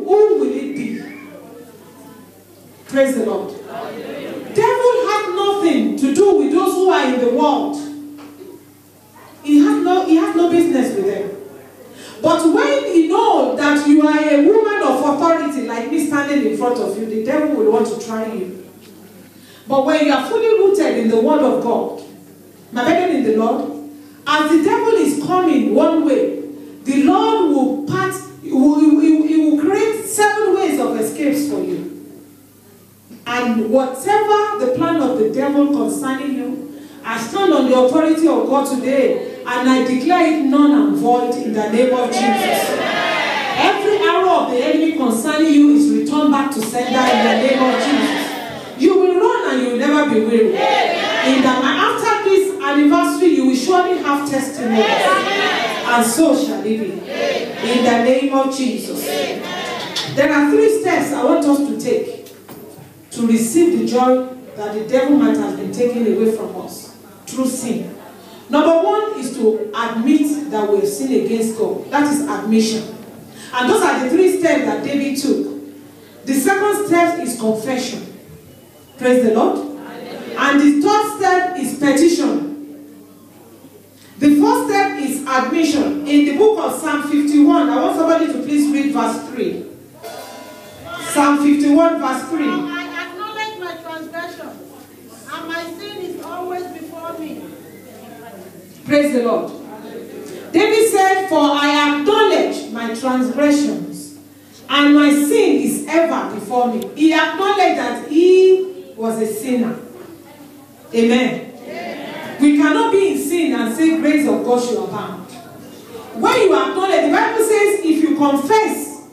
who will it be? Praise the Lord. Devil has nothing to do with those who are in the world. He has no business with them. But when he knows that you are a woman of authority, like me standing in front of you, the devil will want to try you. But when you are fully rooted in the word of God, my brethren in the Lord, as the devil is coming one way, the Lord will he will create 7 ways of escapes for you. And whatever the plan of the devil concerning you, I stand on the authority of God today, and I declare it null and void in the name of Jesus. Every arrow of the enemy concerning you is returned back to sender in the name of Jesus. You will run and you will never be weary. After this anniversary, you will surely have testimonies, and so shall it be. In the name of Jesus. There are 3 steps I want us to take to receive the joy that the devil might have been taken away from us through sin. Number 1 is to admit that we have sinned against God. That is admission. And those are the 3 steps that David took. The second step is confession. Praise the Lord. And the third step is petition. The first step is admission. In the book of Psalm 51, I want somebody to please read verse 3. Psalm 51 verse 3. I acknowledge my transgression, and my sin is always before me. Praise the Lord. David said, for I acknowledge my transgressions, and my sin is ever before me. He acknowledged that he was a sinner. Amen. Amen. We cannot be in sin and say grace of God shall abound. When you acknowledge, the Bible says if you confess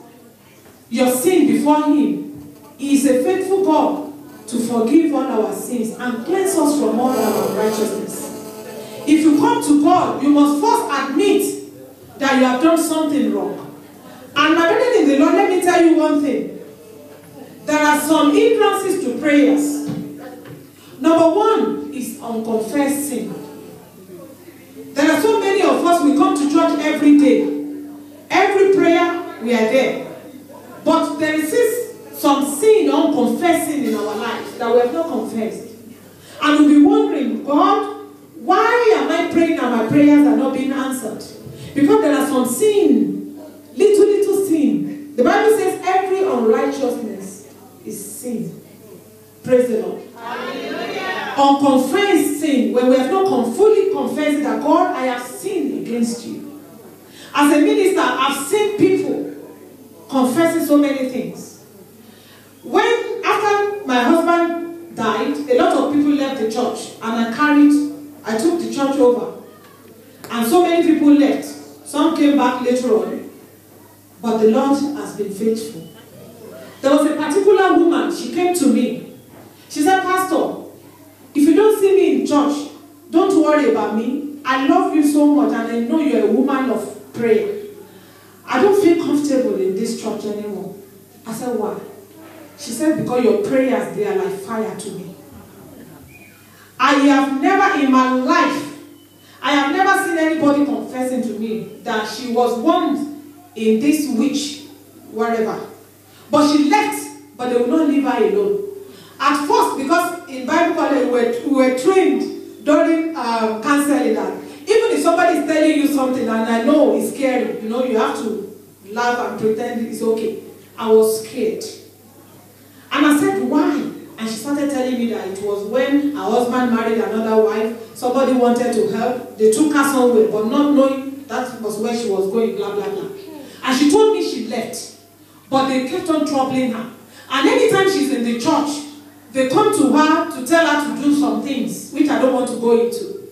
your sin before him, he is a faithful God to forgive all our sins and cleanse us from all our unrighteousness. If you come to God, you must first admit that you have done something wrong. And my brethren in the Lord, let me tell you one thing. There are some hindrances to prayers. Number 1 is unconfessed sin. There are so many of us, we come to church every day. Every prayer, we are there. But there is some sin, unconfessed sin in our lives that we have not confessed. And we'll be wondering, God, why am I praying and my prayers are not being answered? Because there are some sin, little sin. The Bible says every unrighteousness is sin. Praise the Lord. Hallelujah. Unconfessed sin, when we have not fully confessed that God, I have sinned against you. As a minister, I've seen people confessing so many things. After my husband died, a lot of people left the church, and I took the church over. And so many people left. Some came back later on. But the Lord has been faithful. There was a particular woman, she came to me. She said, Pastor, if you don't see me in church, don't worry about me. I love you so much, and I know you're a woman of prayer. I don't feel comfortable in this church anymore. I said, why? She said, because your prayers, they are like fire to me. I have never in my life, I have never seen anybody confessing to me that she was once in this witch, wherever. But she left, but they will not leave her alone. At first, because in Bible college, we were trained during counseling that even if somebody is telling you something and I know it's scary, you have to laugh and pretend it's okay. I was scared. And I said, why? And she started telling me that it was when her husband married another wife, somebody wanted to help, they took her somewhere, but not knowing that was where she was going, blah, blah, blah. And she told me she left, but they kept on troubling her. And anytime she's in the church, they come to her to tell her to do some things, which I don't want to go into.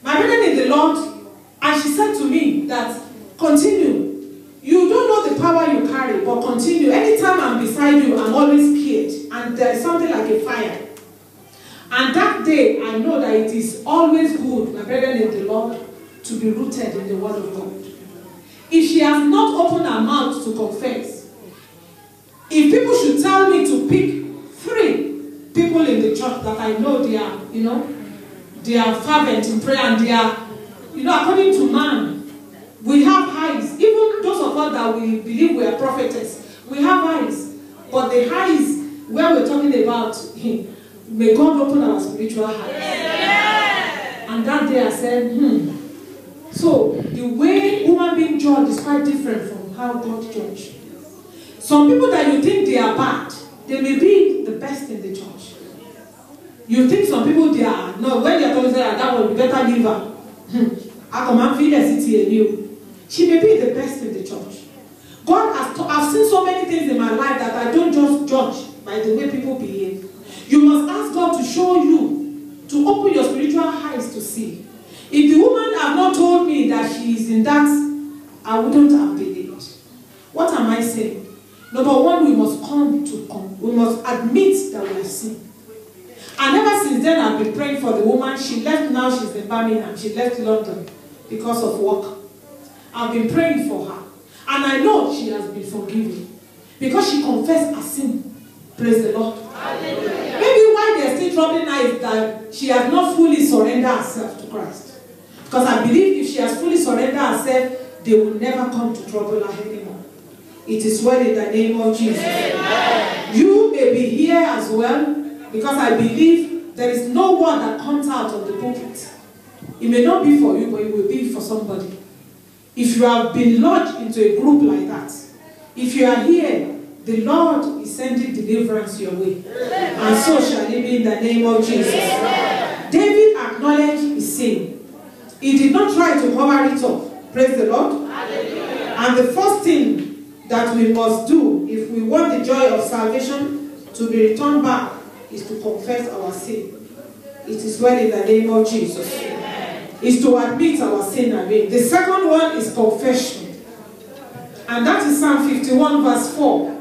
My brethren in the Lord, and she said to me that, continue. You don't know the power you carry, but continue. Anytime I'm beside you, I'm always scared. And there is something like a fire. And that day, I know that it is always good, my brethren in the Lord, to be rooted in the word of God. If she has not opened her mouth to confess, if people should tell me to pick 3 people in the church that I know they are fervent in prayer and they are, according to man, we have eyes. Even those of us that we believe we are prophetess, We have eyes. But the eyes where we're talking about, may God open our spiritual eyes. Yeah. And that day I said, So the way human being judge is quite different from how God judge. Some people that you think they are bad, they may be the best in the church. You think some people they are, no, when they are talking, that one, you better leave her. I come and feel the city and you. She may be the best in the church. God has, I've seen so many things in my life that I don't just judge by the way people behave. You must ask God to show you, to open your spiritual eyes to see. If the woman have not told me that she is in that, I wouldn't have believed. What am I saying? Number one, we must we must admit that we have sinned. And ever since then, I've been praying for the woman. She left now, she's in Birmingham. She left London because of work. I've been praying for her. And I know she has been forgiven. Because she confessed her sin. Praise the Lord. Hallelujah. Maybe why they're still troubling her is that she has not fully surrendered herself to Christ. Because I believe if she has fully surrendered herself, they will never come to trouble her anymore. It is well in the name of Jesus. Amen. You may be here as well, because I believe there is no word that comes out of the pulpit. It may not be for you, but it will be for somebody. If you have been lodged into a group like that, if you are here, the Lord is sending deliverance your way. Amen. And so shall it be in the name of Jesus. Amen. David acknowledged his sin. He did not try to cover it up. Praise the Lord. Hallelujah. And the first thing that we must do if we want the joy of salvation to be returned back is to confess our sin. It is well in the name of Jesus. Amen. Is to admit our sin again. The second one is confession. And that is Psalm 51 verse 4.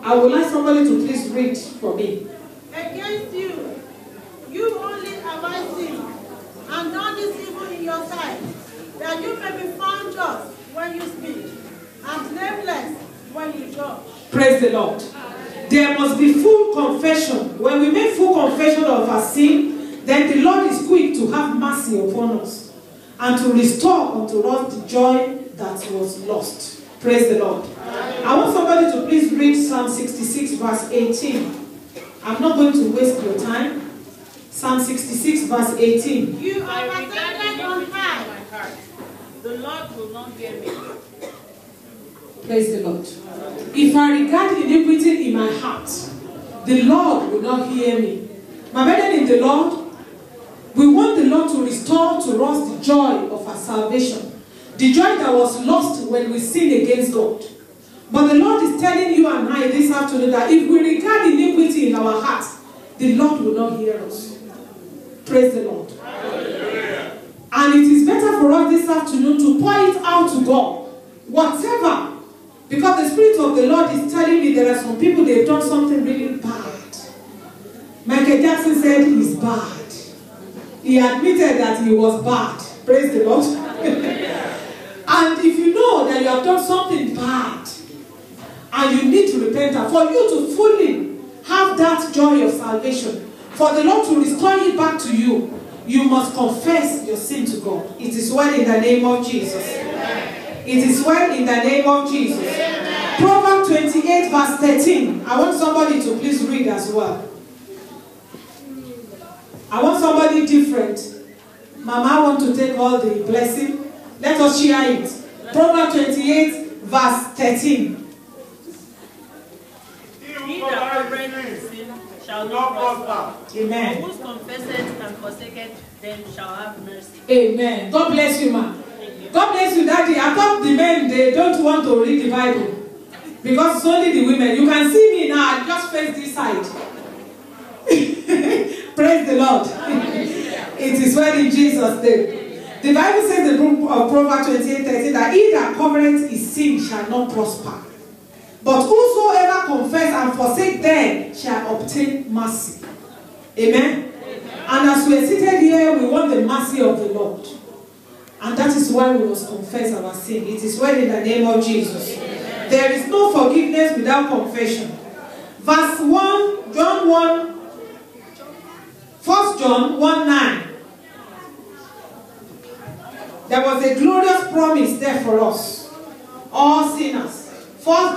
I would like somebody to please read for me. Against you, you only have I sinned, and done this evil in your sight, that you may be found just when you speak, and blameless when you judge. Praise the Lord. There must be full confession. When we make full confession of our sin, then the Lord is quick to have mercy upon us and to restore unto us the joy that was lost. Praise the Lord. I want somebody to please read Psalm 66 verse 18. I'm not going to waste your time. Psalm 66 verse 18. You are ascended on high. The Lord will not hear me. Praise the Lord. If I regard iniquity in my heart, the Lord will not hear me. My brethren in the Lord, we want the Lord to restore to us the joy of our salvation. The joy that was lost when we sinned against God. But the Lord is telling you and I this afternoon that if we regard iniquity in our hearts, the Lord will not hear us. Praise the Lord. Hallelujah. And it is better for us this afternoon to pour it out to God. Whatever. Because the Spirit of the Lord is telling me there are some people, they've done something really bad. Michael Jackson said he's bad. He admitted that he was bad. Praise the Lord. And if you know that you have done something bad, and you need to repent, for you to fully have that joy of salvation, for the Lord to restore it back to you, you must confess your sin to God. It is well in the name of Jesus. Amen. It is well in the name of Jesus. Amen. Proverbs 28 verse 13. I want somebody to please read as well. I want somebody different. Mama, I want to take all the blessing. Let us share it. Proverbs 28 verse 13. He that covereth sin shall not prosper. Amen. Who confesseth and forsaketh them shall have mercy. Amen. God bless you, ma. God bless you, Daddy. I thought the men, they don't want to read the Bible. Because it's only the women. You can see me now. I just face this side. Praise the Lord. It is well in Jesus' name. The Bible says in the book of Proverbs 28:13 that he that covereth his sin shall not prosper. But whosoever confess and forsake them shall obtain mercy. Amen. And as we are seated here, we want the mercy of the Lord. And that is why we must confess our sin. It is well in the name of Jesus. Amen. There is no forgiveness without confession. Verse 1, John 1, 1 John 1:9. There was a glorious promise there for us, all sinners. 1